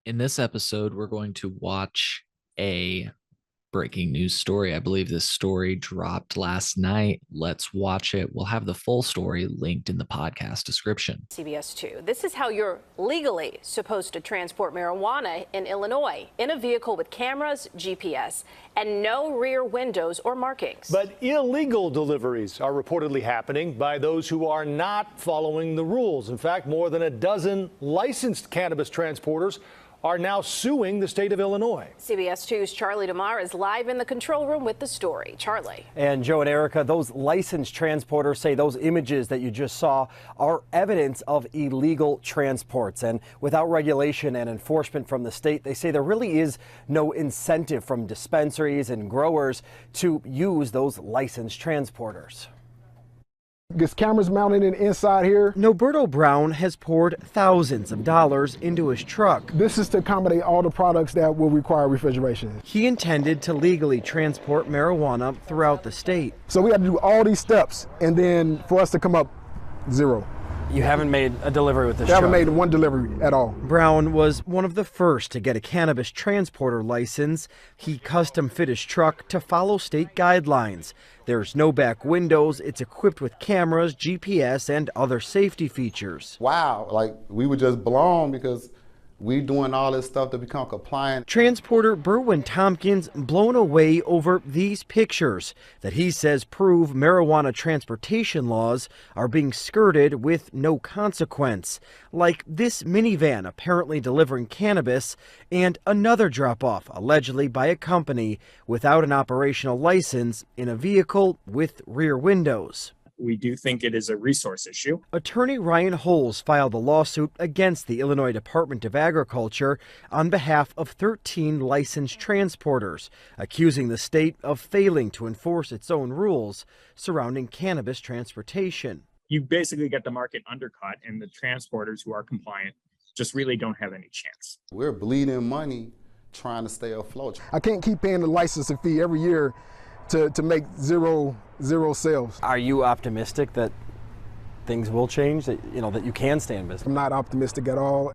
In this episode, we're going to watch a breaking news story. I believe this story dropped last night. Let's watch it. We'll have the full story linked in the podcast description. CBS 2. This is how you're legally supposed to transport marijuana in Illinois in a vehicle with cameras, GPS, and no rear windows or markings. But illegal deliveries are reportedly happening by those who are not following the rules. In fact, more than a dozen licensed cannabis transporters are now suing the state of Illinois. CBS 2's Charlie DeMar is live in the control room with the story. Charlie. And Joe and Erica, those licensed transporters say those images that you just saw are evidence of illegal transports. And without regulation and enforcement from the state, they say there really is no incentive from dispensaries and growers to use those licensed transporters. Gets cameras mounted inside here. Noberto Brown has poured thousands of dollars into his truck. This is to accommodate all the products that will require refrigeration. He intended to legally transport marijuana throughout the state. So we had to do all these steps, and then for us to come up zero. You haven't made a delivery with this We truck? haven't made one delivery at all. Brown was one of the first to get a cannabis transporter license. He custom fit his truck to follow state guidelines. There's no back windows. It's equipped with cameras, GPS, and other safety features. Wow, like we were just blown because we doing all this stuff to become compliant. Transporter Berwin Tompkins blown away over these pictures that he says prove marijuana transportation laws are being skirted with no consequence. Like this minivan apparently delivering cannabis and another drop-off allegedly by a company without an operational license in a vehicle with rear windows. We do think it is a resource issue. Attorney Ryan Holes filed a lawsuit against the Illinois Department of Agriculture on behalf of 13 licensed transporters, accusing the state of failing to enforce its own rules surrounding cannabis transportation. You basically get the market undercut, and the transporters who are compliant just really don't have any chance. We're bleeding money trying to stay afloat. I can't keep paying the licensing fee every year to make zero sales. Are you optimistic that things will change, that you can stay in business? I'm not optimistic at all.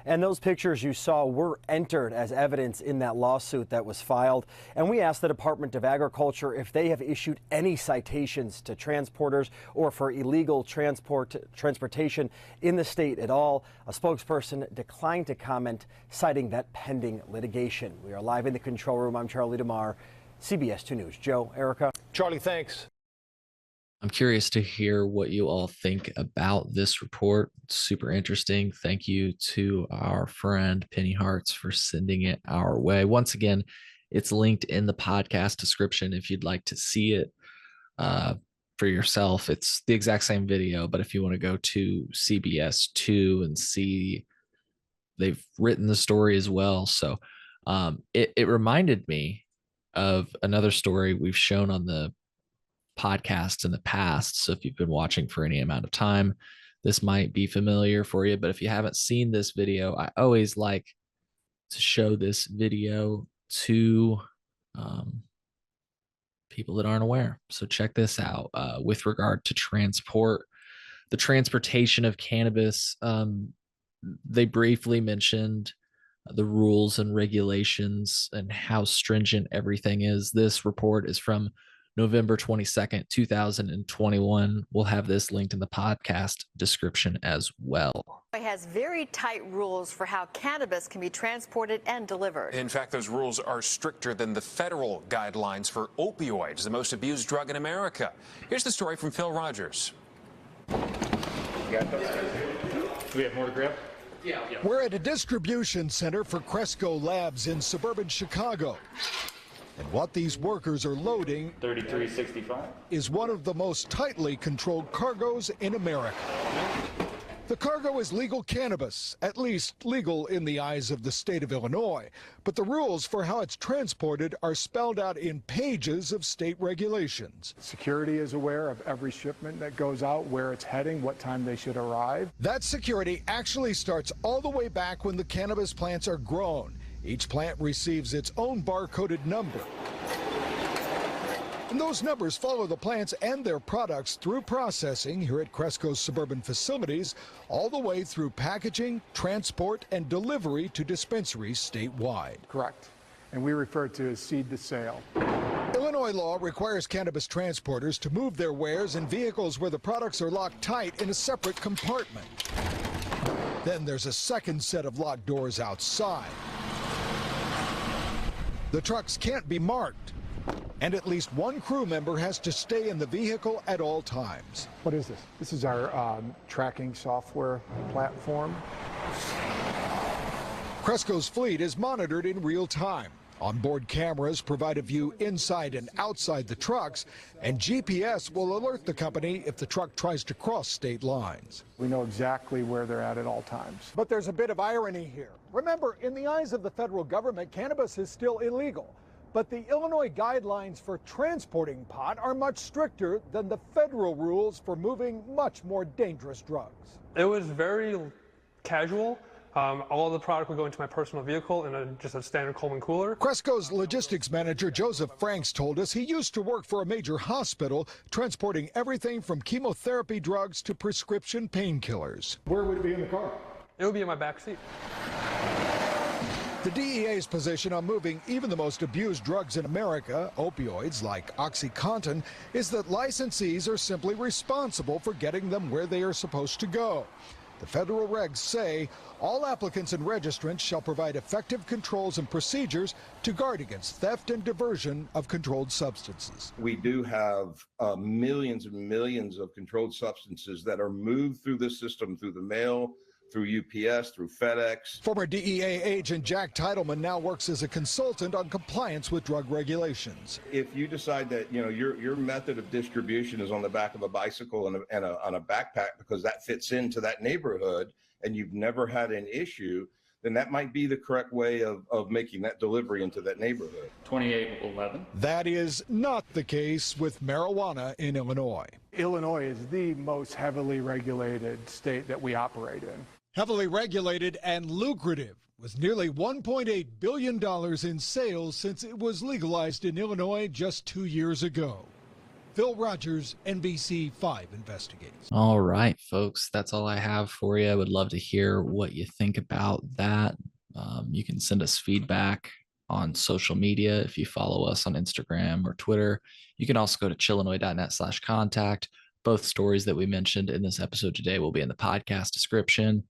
And those pictures you saw were entered as evidence in that lawsuit that was filed. And we asked the Department of Agriculture if they have issued any citations to transporters or for illegal transportation in the state at all. A spokesperson declined to comment, citing that pending litigation. We are live in the control room. I'm Charlie DeMar, CBS 2 News. Joe, Erica. Charlie, thanks. I'm curious to hear what you all think about this report. It's super interesting. Thank you to our friend Penny Hartz for sending it our way. Once again, it's linked in the podcast description if you'd like to see it for yourself. It's the exact same video, but if you want to go to CBS 2 and see, they've written the story as well. So it reminded me of another story we've shown on the podcasts in the past. So if you've been watching for any amount of time, this might be familiar for you. But if you haven't seen this video, I always like to show this video to people that aren't aware. So check this out with regard to the transportation of cannabis. They briefly mentioned the rules and regulations and how stringent everything is. This report is from November 22nd, 2021. We'll have this linked in the podcast description as well. It has very tight rules for how cannabis can be transported and delivered. In fact, those rules are stricter than the federal guidelines for opioids, the most abused drug in America. Here's the story from Phil Rogers. Do we have more to grab? Yeah. We're at a distribution center for Cresco Labs in suburban Chicago. And what these workers are loading 3365 is one of the most tightly controlled cargoes in America. The cargo is legal cannabis, at least legal in the eyes of the state of Illinois. But the rules for how it's transported are spelled out in pages of state regulations. Security is aware of every shipment that goes out, where it's heading, what time they should arrive. That security actually starts all the way back when the cannabis plants are grown. Each plant receives its own barcoded number. And those numbers follow the plants and their products through processing here at Cresco's suburban facilities, all the way through packaging, transport, and delivery to dispensaries statewide. Correct. And we refer to as seed to sale. Illinois law requires cannabis transporters to move their wares in vehicles where the products are locked tight in a separate compartment. Then there's a second set of locked doors outside. The trucks can't be marked, and at least one crew member has to stay in the vehicle at all times. What is this? This is our tracking software platform. Cresco's fleet is monitored in real time. Onboard cameras provide a view inside and outside the trucks, and GPS will alert the company if the truck tries to cross state lines. We know exactly where they're at all times. But there's a bit of irony here. Remember, in the eyes of the federal government, cannabis is still illegal. But the Illinois guidelines for transporting pot are much stricter than the federal rules for moving much more dangerous drugs. It was very casual. All of the product would go into my personal vehicle in just a standard Coleman cooler. Cresco's logistics manager, Joseph Franks, told us he used to work for a major hospital, transporting everything from chemotherapy drugs to prescription painkillers. Where would it be in the car? It would be in my back seat. The DEA's position on moving even the most abused drugs in America, opioids like OxyContin, is that licensees are simply responsible for getting them where they are supposed to go. The federal regs say all applicants and registrants shall provide effective controls and procedures to guard against theft and diversion of controlled substances. We do have millions and millions of controlled substances that are moved through this system, through the mail, through UPS, through FedEx. Former DEA agent Jack Titleman now works as a consultant on compliance with drug regulations. If you decide that your method of distribution is on the back of a bicycle and on a backpack because that fits into that neighborhood and you've never had an issue, then that might be the correct way of making that delivery into that neighborhood. 2811. That is not the case with marijuana in Illinois. Illinois is the most heavily regulated state that we operate in. Heavily regulated and lucrative, with nearly $1.8 billion in sales since it was legalized in Illinois just 2 years ago. Phil Rogers, NBC5 Investigates. All right, folks, that's all I have for you. I would love to hear what you think about that. You can send us feedback on social media if you follow us on Instagram or Twitter. You can also go to chillinois.net/contact. Both stories that we mentioned in this episode today will be in the podcast description.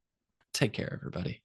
Take care, everybody.